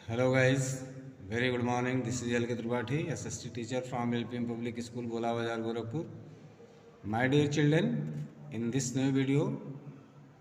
Hello guys, very good morning. This is L.K. Tripathi, SST teacher from LPM Public School, Bola Bazar, Gorakhpur. My dear children, in this new video,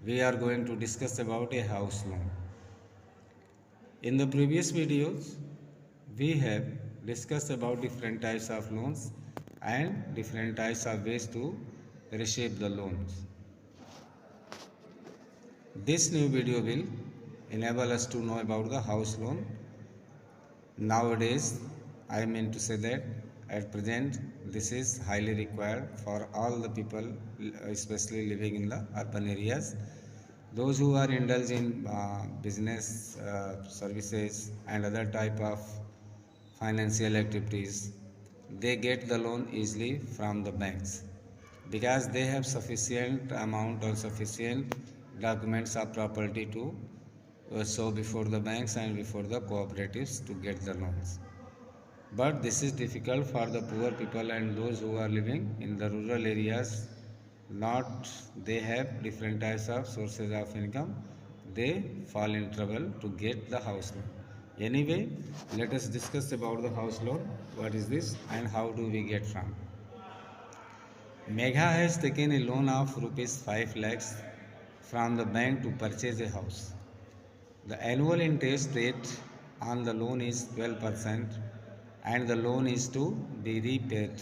we are going to discuss about a house loan. In the previous videos, we have discussed about different types of loans and different types of ways to receive the loans. This new video will enable us to know about the house loan. Nowadays, I mean to say that at present this is highly required for all the people, especially living in the urban areas. Those who are indulged in business services and other type of financial activities, they get the loan easily from the banks because they have sufficient amount or sufficient documents of property to show before the banks and before the cooperatives to get the loans. But this is difficult for the poor people and those who are living in the rural areas. Not they have different types of sources of income. They fall in trouble to get the house loan. Anyway, let us discuss about the house loan. What is this and how do we get from? Megha has taken a loan of rupees 5 lakhs from the bank to purchase a house. The annual interest rate on the loan is 12% and the loan is to be repaid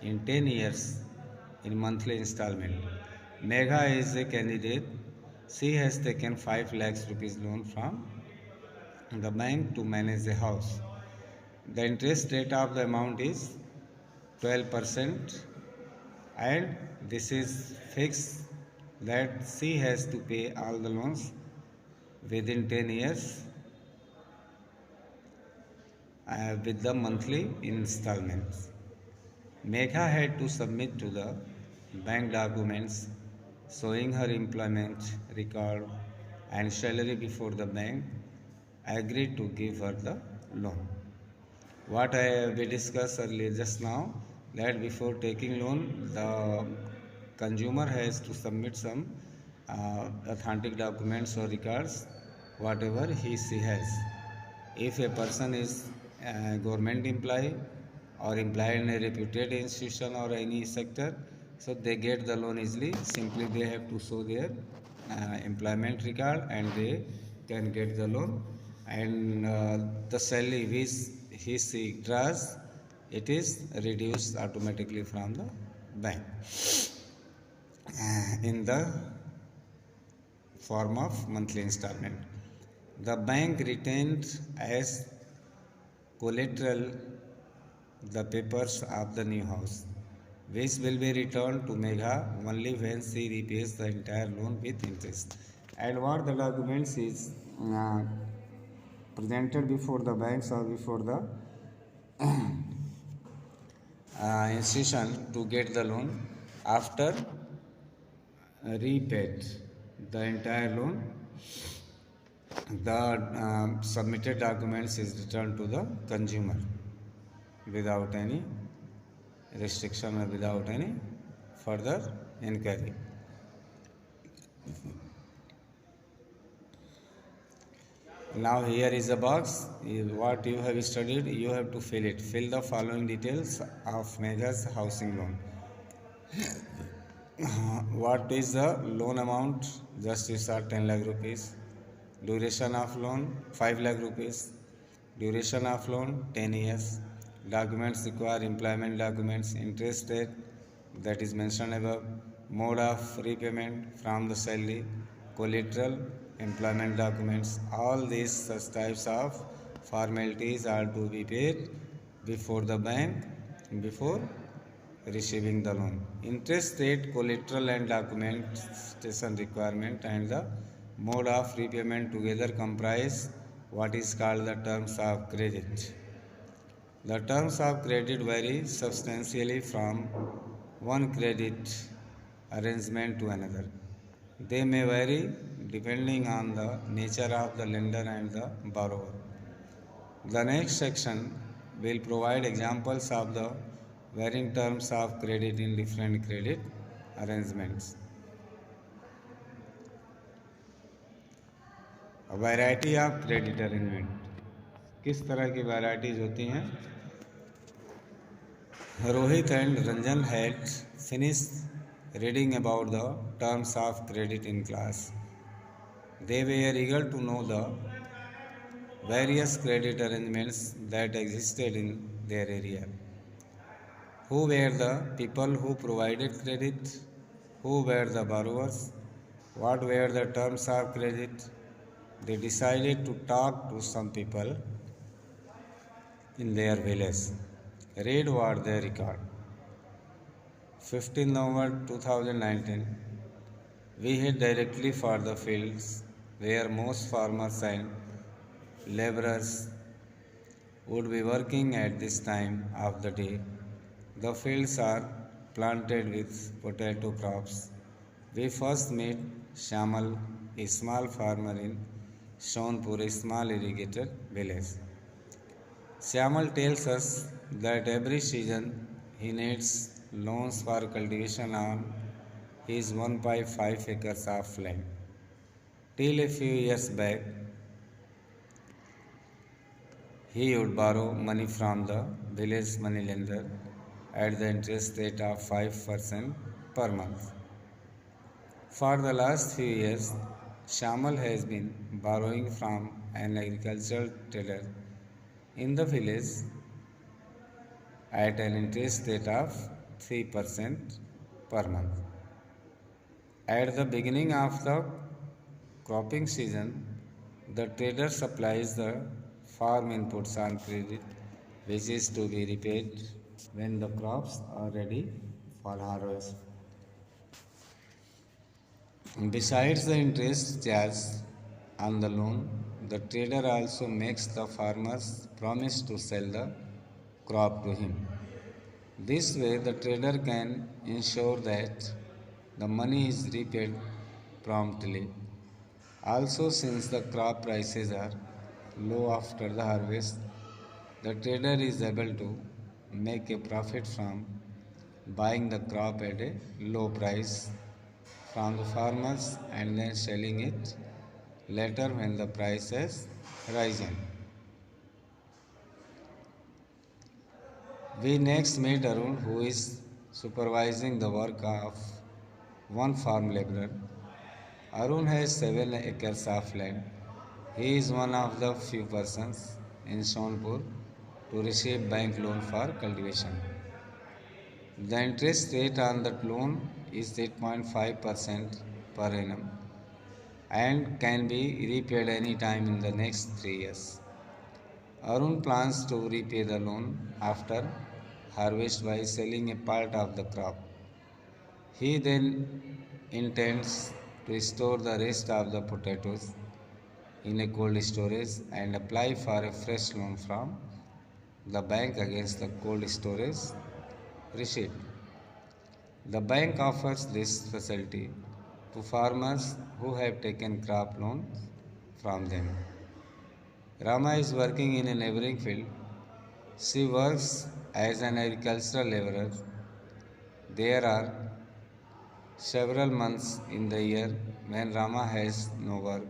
in 10 years in monthly installment. Megha is a candidate. She has taken 5 lakhs rupees loan from the bank to manage the house. The interest rate of the amount is 12% and this is fixed that she has to pay all the loans within 10 years with the monthly installments. Megha had to submit to the bank documents showing her employment record and salary before the bank agreed to give her the loan. What we discussed earlier just now, that before taking loan, the consumer has to submit some authentic documents or records, whatever she has. If a person is a government employee or employed in a reputed institution or any sector, so they get the loan easily. Simply they have to show their employment record and they can get the loan. And the salary which he draws, it is reduced automatically from the bank in the form of monthly installment. The bank retained as collateral the papers of the new house, which will be returned to Megha only when she repays the entire loan with interest. And what the documents is presented before the banks or before the institution to get the loan after repaid the entire loan, the submitted documents is returned to the consumer without any restriction or without any further inquiry. Now here is a box. What you have studied, you have to fill it. Fill the following details of Megha's housing loan. What is the loan amount? Just is 10 lakh rupees. Duration of loan 5 lakh rupees. Duration of loan 10 years. Documents require employment documents, interest rate that is mentioned above, mode of repayment from the salary, collateral, employment documents. All these such types of formalities are to be paid before the bank before receiving the loan. Interest rate, collateral and documentation requirement and the mode of repayment together comprise what is called the terms of credit. The terms of credit vary substantially from one credit arrangement to another. They may vary depending on the nature of the lender and the borrower. The next section will provide examples of the varying terms of credit in different credit arrangements. Variety of credit arrangement, किस तरह की varieties होती हैं? Rohit and Ranjan had finished reading about the terms of credit in class. They were eager to know the various credit arrangements that existed in their area. Who were the people who provided credit? Who were the borrowers? What were the terms of credit? They decided to talk to some people in their village. Read what they record. 15 November 2019. We head directly for the fields where most farmers and laborers would be working at this time of the day. The fields are planted with potato crops. We first meet Shamal, a small farmer in Sonpur, a small irrigated village. Shamal tells us that every season he needs loans for cultivation on his 1.5 acres of land. Till a few years back, he would borrow money from the village moneylender at the interest rate of 5% per month. For the last few years, Shamal has been borrowing from an agricultural trader in the village at an interest rate of 3% per month. At the beginning of the cropping season, the trader supplies the farm inputs on credit, which is to be repaid when the crops are ready for harvest. Besides the interest charged on the loan, the trader also makes the farmers promise to sell the crop to him. This way, the trader can ensure that the money is repaid promptly. Also, since the crop prices are low after the harvest, the trader is able to make a profit from buying the crop at a low price from the farmers and then selling it later when the price has risen. We next meet Arun, who is supervising the work of one farm laborer. Arun has 7 acres of land. He is one of the few persons in Sonpur to receive bank loan for cultivation. The interest rate on that loan is 8.5% per annum and can be repaid any time in the next 3 years. Arun plans to repay the loan after harvest by selling a part of the crop. He then intends to store the rest of the potatoes in a cold storage and apply for a fresh loan from the bank against the cold storage receipt. The bank offers this facility to farmers who have taken crop loans from them. Rama is working in a neighboring field. She works as an agricultural laborer. There are several months in the year when Rama has no work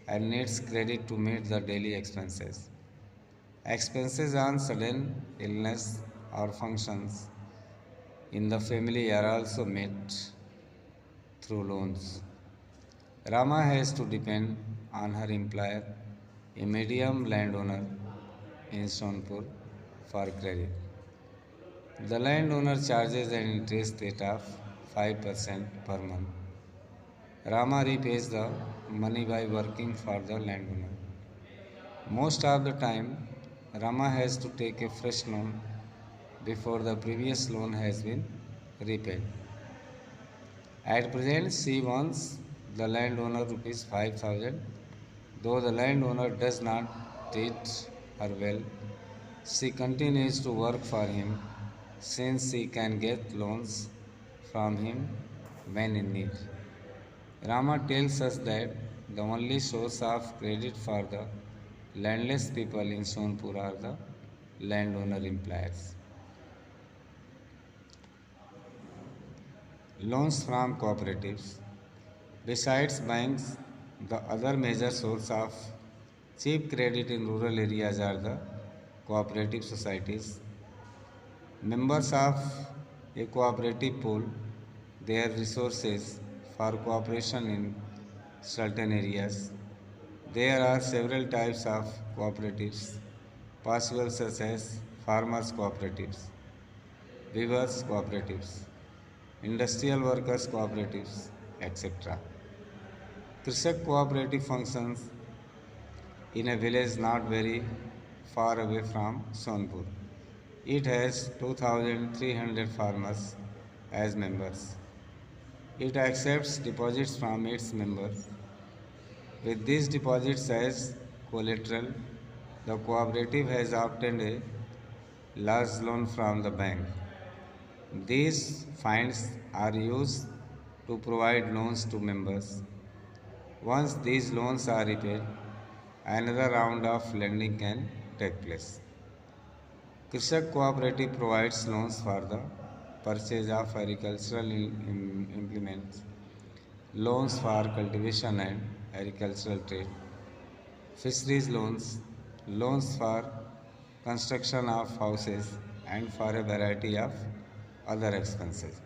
and needs credit to meet the daily expenses. Expenses on sudden illness or functions in the family are also met through loans. Rama has to depend on her employer, a medium landowner in Sonpur, for credit. The landowner charges an interest rate of 5% per month. Rama repays the money by working for the landowner. Most of the time, Rama has to take a fresh loan before the previous loan has been repaid. At present, she wants the landowner rupees 5,000. Though the landowner does not treat her well, she continues to work for him since she can get loans from him when in need. Rama tells us that the only source of credit for the landless people in Sonpur are the landowner employers. Loans from cooperatives. Besides banks, The other major source of cheap credit in rural areas are the cooperative societies. Members of a cooperative pool their resources for cooperation in certain areas. There are several types of cooperatives possible, such as farmers' cooperatives, weavers' cooperatives, industrial workers' cooperatives, etc. Krishak cooperative functions in a village not very far away from Sonpur. It has 2,300 farmers as members. It accepts deposits from its members. With these deposits as collateral, the cooperative has obtained a large loan from the bank. These funds are used to provide loans to members. Once these loans are repaid, another round of lending can take place. Krishak Cooperative provides loans for the purchase of agricultural implements, loans for cultivation and agricultural trade, fisheries loans, loans for construction of houses, and for a variety of other expenses.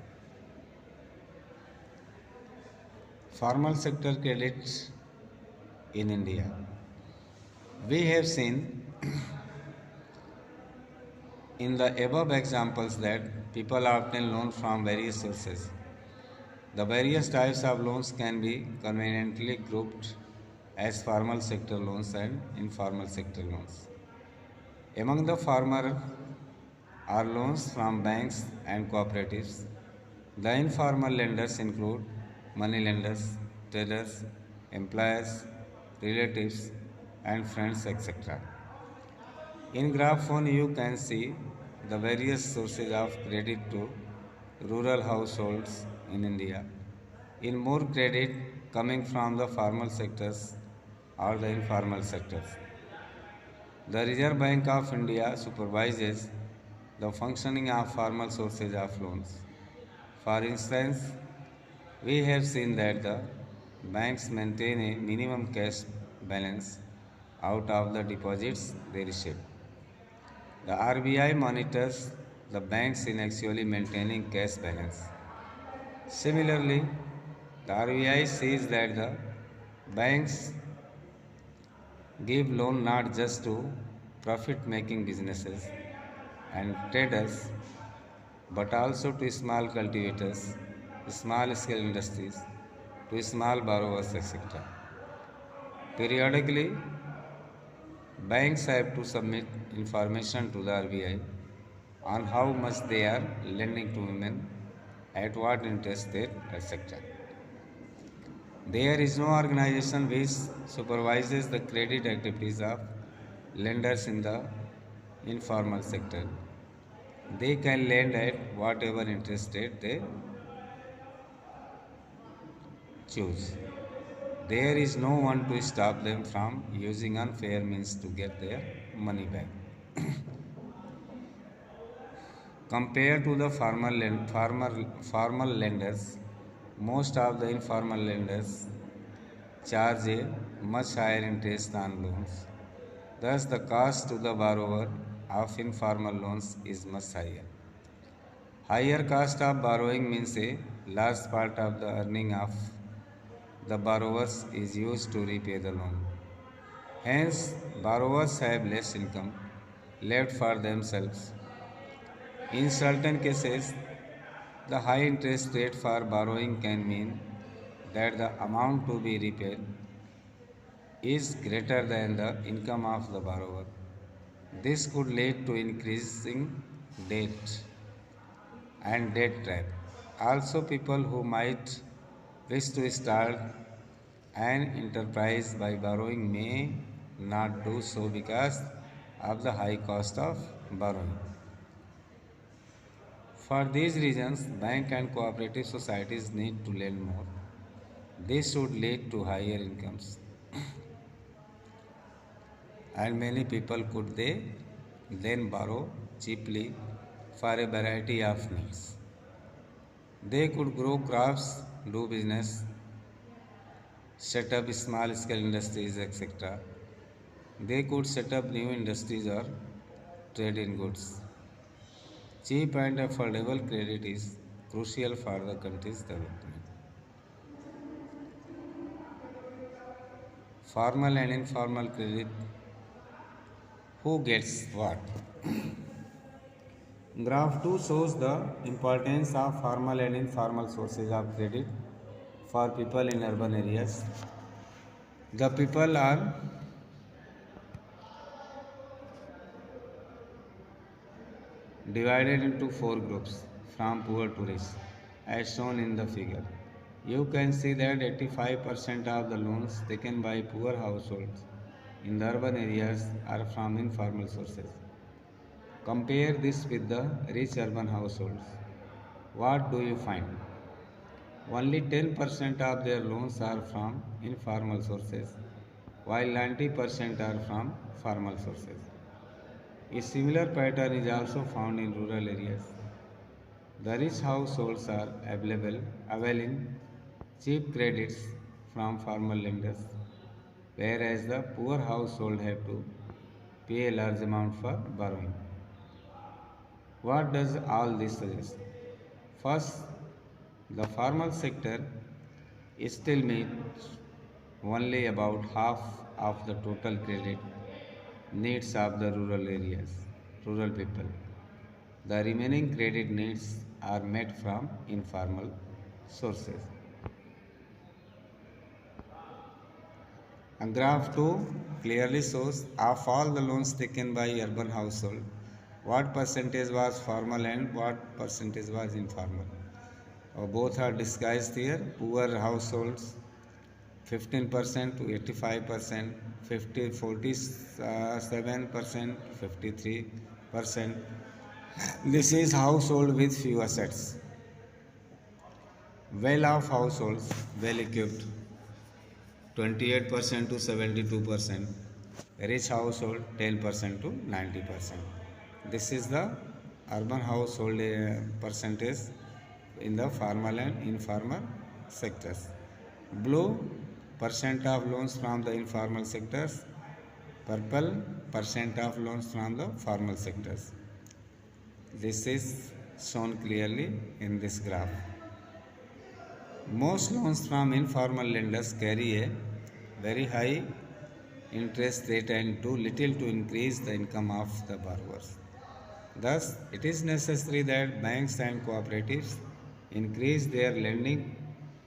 Formal sector credit in India. We have seen in the above examples that people obtain loans from various sources. The various types of loans can be conveniently grouped as formal sector loans and informal sector loans. Among the former are loans from banks and cooperatives. The informal lenders include money lenders, traders, employers, relatives, and friends, etc. In graph 1, you can see the various sources of credit to rural households in India. In more credit coming from the formal sectors or the informal sectors. The Reserve Bank of India supervises the functioning of formal sources of loans. For instance, we have seen that the banks maintain a minimum cash balance out of the deposits they receive. The RBI monitors the banks in actually maintaining cash balance. Similarly, the RBI sees that the banks give loan not just to profit making businesses and traders but also to small cultivators, small scale industries, to small borrowers, etc. Periodically, banks have to submit information to the RBI on how much they are lending to women, at what interest rate, etc. There is no organization which supervises the credit activities of lenders in the informal sector. They can lend at whatever interest rate they choose. There is no one to stop them from using unfair means to get their money back. Compared to the formal lenders, most of the informal lenders charge a much higher interest on loans. Thus, the cost to the borrower of informal loans is much higher. Higher cost of borrowing means a large part of the earning of the borrowers is used to repay the loan. Hence, borrowers have less income left for themselves. In certain cases, the high interest rate for borrowing can mean that the amount to be repaid is greater than the income of the borrower. This could lead to increasing debt and debt trap. Also, people who might wish to start an enterprise by borrowing may not do so because of the high cost of borrowing. For these reasons, bank and cooperative societies need to lend more. This should lead to higher incomes. And many people could then borrow cheaply for a variety of needs. They could grow crops, do business, set up small scale industries, etc. They could set up new industries or trade in goods. Cheap and affordable credit is crucial for the country's development. Formal and informal credit, who gets what? Graph 2 shows the importance of formal and informal sources of credit for people in urban areas. The people are divided into four groups from poor to rich as shown in the figure. You can see that 85% of the loans taken by poor households in the urban areas are from informal sources. Compare this with the rich urban households. What do you find? Only 10% of their loans are from informal sources, while 90% are from formal sources. A similar pattern is also found in rural areas. The rich households are availing cheap credits from formal lenders, whereas the poor household have to pay a large amount for borrowing. What does all this suggest? First, the formal sector still meets only about half of the total credit needs of the rural people. The remaining credit needs are met from informal sources. And graph 2 clearly shows of all the loans taken by urban household, what percentage was formal and what percentage was informal. Both are disguised here. Poor households 15% to 85%, 47%, 53%. This is household with few assets. Well-off households, well-equipped, 28% to 72%. Rich household, 10% to 90%. This is the urban household percentage in the formal and informal sectors. Blue, percent of loans from the informal sectors. Purple, percent of loans from the formal sectors. This is shown clearly in this graph. Most loans from informal lenders carry a very high interest rate and do little to increase the income of the borrowers. Thus, it is necessary that banks and cooperatives increase their lending,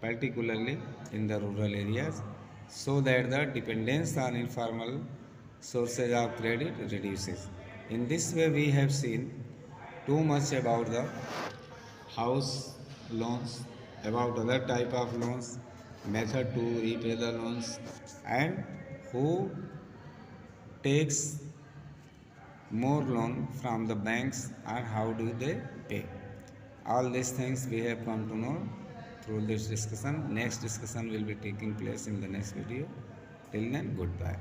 particularly in the rural areas, so that the dependence on informal sources of credit reduces. In this way, we have seen too much about the house loans, about other type of loans, method to repay the loans, and who takes more loan from the banks and how do they pay. All these things we have come to know through this discussion. Next discussion will be taking place in the next video. Till then, goodbye.